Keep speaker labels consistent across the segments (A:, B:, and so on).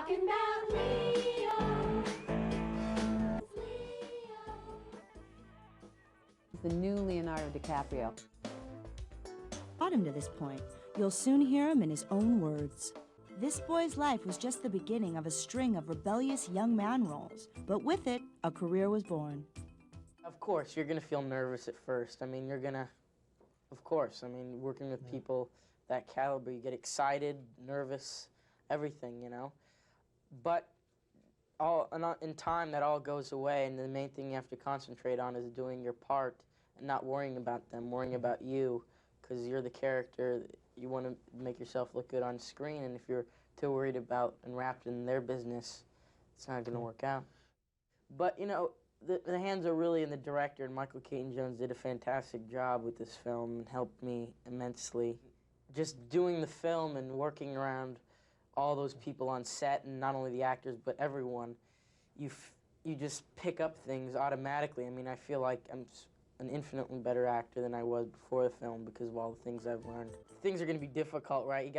A: talking about Leo.
B: The new Leonardo DiCaprio.
C: Brought him to this point. You'll soon hear him in his own words. This boy's life was just the beginning of a string of rebellious young man roles, but with it, a career was born.
D: Of course, you're gonna feel nervous at first. I mean, of course, I mean, working with people that caliber, you get excited, nervous, everything, you know? But in time, that all goes away, and the main thing you have to concentrate on is doing your part and not worrying about them, worrying about you, because you're the character. You want to make yourself look good on screen, and if you're too worried about and wrapped in their business, it's not going to work out. But, you know, the hands are really in the director, and Michael Keaton Jones did a fantastic job with this film and helped me immensely. Just doing the film and working around all those people on set, and not only the actors, but everyone, you just pick up things automatically. I mean, I feel like I'm an infinitely better actor than I was before the film because of all the things I've learned. Things are going to be difficult, right?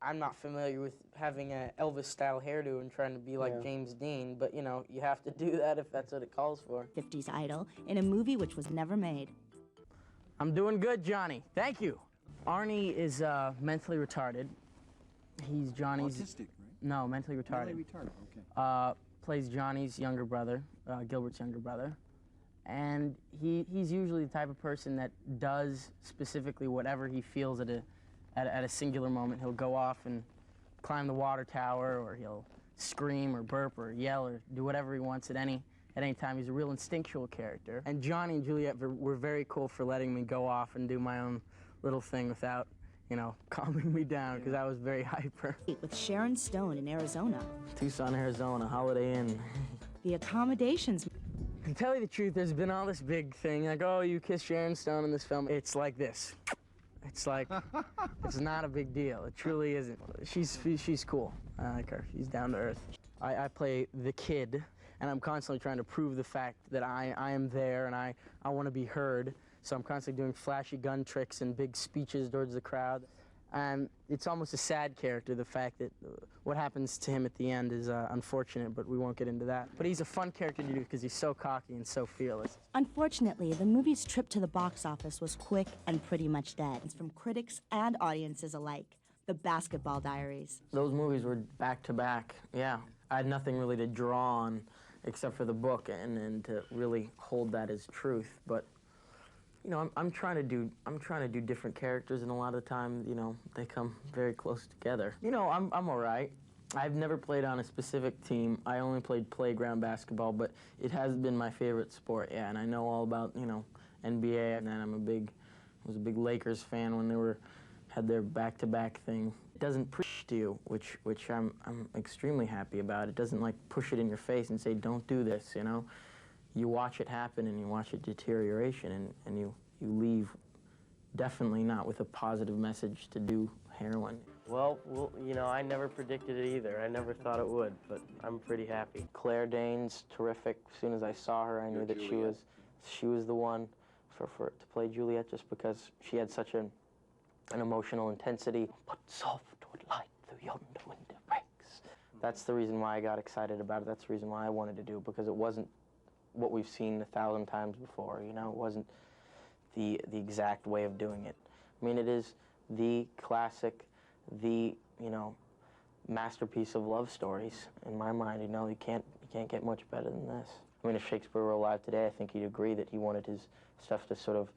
D: I'm not familiar with having an Elvis-style hairdo and trying to be like James Dean, but, you know, you have to do that if that's what it calls for.
C: 50s idol in a movie which was never made.
D: I'm doing good, Johnny. Thank you. Arnie is mentally retarded. He's Johnny's...
E: Autistic, right?
D: No, mentally retarded.
E: Mentally retarded, okay.
D: Plays Johnny's younger brother, Gilbert's younger brother. And he's usually the type of person that does specifically whatever he feels at a singular moment. He'll go off and climb the water tower, or he'll scream or burp or yell or do whatever he wants at any time. He's a real instinctual character. And Johnny and Juliet were very cool for letting me go off and do my own little thing without, you know, calming me down, because I was very hyper.
C: With Sharon Stone in Arizona.
D: Tucson, Arizona, Holiday Inn.
C: The accommodations.
D: To tell you the truth, there's been all this big thing, like, oh, you kissed Sharon Stone in this film. It's like this. It's like, it's not a big deal. It truly isn't. She's cool. I like her. She's down to earth. I play the kid, and I'm constantly trying to prove the fact that I am there, and I want to be heard. So I'm constantly doing flashy gun tricks and big speeches towards the crowd. And it's almost a sad character, the fact that what happens to him at the end is unfortunate, but we won't get into that. But he's a fun character to do because he's so cocky and so fearless.
C: Unfortunately, the movie's trip to the box office was quick and pretty much dead. It's from critics and audiences alike. The Basketball Diaries.
D: Those movies were back to back, yeah. I had nothing really to draw on except for the book and to really hold that as truth. But you know, I'm trying to do different characters, and a lot of the time, you know, they come very close together. You know, I'm all right. I've never played on a specific team. I only played playground basketball, but it has been my favorite sport, yeah. And I know all about, you know, NBA, and then I was a big Lakers fan when they had their back-to-back thing. It doesn't preach to you, which I'm extremely happy about. It doesn't like push it in your face and say, don't do this, you know. You watch it happen and you watch it deterioration, and you leave definitely not with a positive message to do heroin.
F: Well, you know, I never predicted it either. I never thought it would, but I'm pretty happy.
D: Claire Danes, terrific. As soon as I saw her, I knew that she was the one to play Juliet, just because she had such an emotional intensity. But softwood light through yonder window breaks. That's the reason why I got excited about it. That's the reason why I wanted to do it, because it wasn't what we've seen 1,000 times before, you know? It wasn't the exact way of doing it. I mean, it is the classic, you know, masterpiece of love stories in my mind. You know, you can't get much better than this. I mean, if Shakespeare were alive today, I think he'd agree that he wanted his stuff to sort of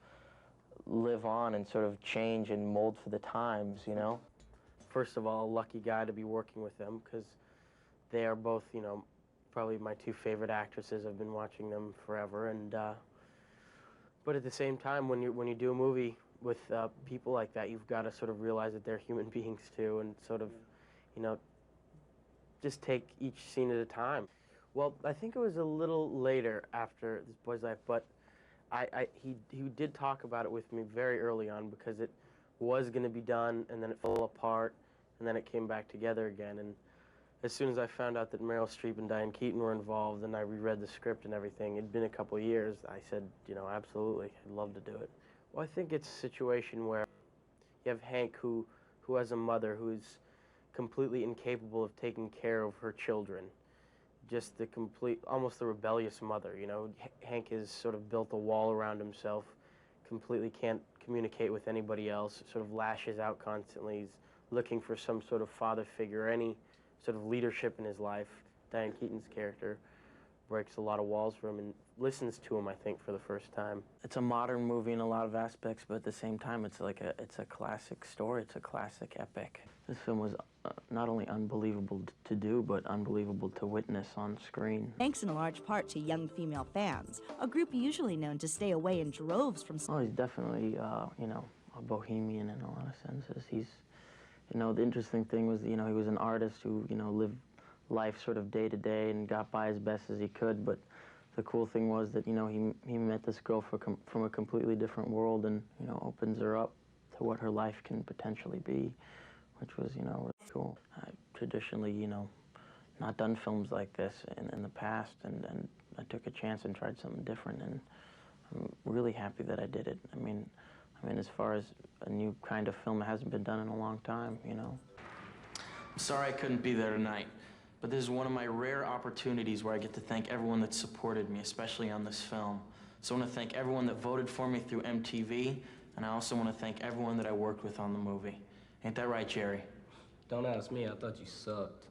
D: live on and sort of change and mold for the times, you know?
F: First of all, a lucky guy to be working with them, because they are both, you know, probably my two favorite actresses. I've been watching them forever, and but at the same time, when you do a movie with people like that, you've got to sort of realize that they're human beings too, and sort of, you know, just take each scene at a time. Well, I think it was a little later after This Boy's Life, but he did talk about it with me very early on, because it was going to be done, and then it fell apart, and then it came back together again. And as soon as I found out that Meryl Streep and Diane Keaton were involved, and I reread the script and everything, it'd been a couple of years, I said, you know, absolutely, I'd love to do it. Well, I think it's a situation where you have Hank, who has a mother who's completely incapable of taking care of her children. Just the complete, almost the rebellious mother, you know. Hank has sort of built a wall around himself, completely can't communicate with anybody else, sort of lashes out constantly. He's looking for some sort of father figure, any sort of leadership in his life. Diane Keaton's character breaks a lot of walls for him and listens to him, I think, for the first time.
D: It's a modern movie in a lot of aspects, but at the same time, it's a classic story. It's a classic epic. This film was not only unbelievable to do, but unbelievable to witness on screen.
C: Thanks in large part to young female fans, a group usually known to stay away in droves from...
D: Oh, he's definitely, you know, a bohemian in a lot of senses. He's, you know, the interesting thing was, you know, he was an artist who, you know, lived life sort of day to day and got by as best as he could, but the cool thing was that, you know, he met this girl from a completely different world and, you know, opens her up to what her life can potentially be, which was, you know, really cool. I traditionally, you know, not done films like this in the past, and I took a chance and tried something different, and I'm really happy that I did it. I mean, as far as a new kind of film, it hasn't been done in a long time, you know.
E: I'm sorry I couldn't be there tonight, but this is one of my rare opportunities where I get to thank everyone that supported me, especially on this film. So I want to thank everyone that voted for me through MTV, and I also want to thank everyone that I worked with on the movie. Ain't that right, Jerry?
G: Don't ask me, I thought you sucked.